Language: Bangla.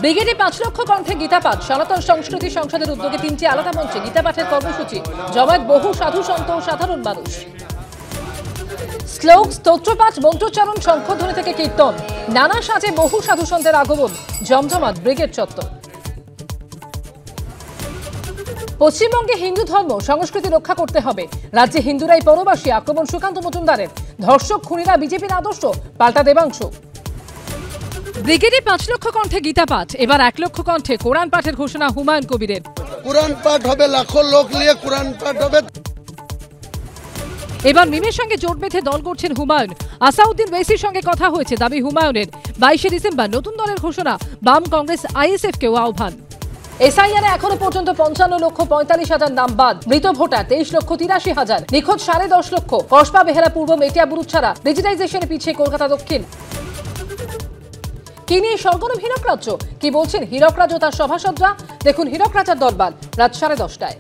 ব্রিগেডে 5 লক্ষ কণ্ঠে গীতা পাঠ। সনাতন সংস্কৃতি সংসদের উদ্যোগে 3টি আলাদা মঞ্চে গীতা পাঠের কর্মসূচি। জমায়েত বহু সাধু সন্ত ও সাধারণ মানুষ। শ্লোক, স্তোত্রপাঠ, মন্ত্রোচ্চারণ, শঙ্খধ্বনি থেকে কীর্তন, নানা সাজে বহু সাধু সন্তের আগমন। জমজমাট ব্রিগেড চত্বর। পশ্চিমবঙ্গে হিন্দু ধর্ম সংস্কৃতি রক্ষা করতে হবে। রাজ্যে হিন্দুরাই পরবাসী। আক্রমণ সুকান্ত মজুমদারের। ধর্ষক খুনিরা বিজেপির আদর্শ, পাল্টা দেবাংশু। ব্রিগেডে 5 লক্ষ কণ্ঠে গীতা পাঠ। এবার 1 লক্ষ কণ্ঠে কোরআন পাঠের ঘোষণা হুমায়ুন কবিরের। কোরআন পাঠ হবে, লাখো লোক নিয়ে কোরআন পাঠ হবে। এবার মিমের সঙ্গে জোট বেঁধে দল করছেন হুমায়ুন। আসাউদ্দিন ওয়েসির সঙ্গে কথা হয়েছে, দাবি হুমায়ুনের। 22শে ডিসেম্বর নতুন দলের ঘোষণা। বাম, কংগ্রেস, আইএসএফ কেও আহ্বান। এসআইআরে এখনো পর্যন্ত 55,45,000 নাম বাদ। মৃত ভোটার 23,83,000। নিখোঁজ 10.5 লক্ষ। কসবা, বেহালা পূর্ব, মেটিয়া, বুরুজছাড়া। ডিজিটাইজেশনে পিছিয়ে কলকাতা দক্ষিণ। কি নিয়ে সরগরম হীরক রাজ্য? কি বলছেন হীরক রাজ ও তার সভাসদরা? দেখুন হীরক রাজার দরবার রাত 10:30টায়।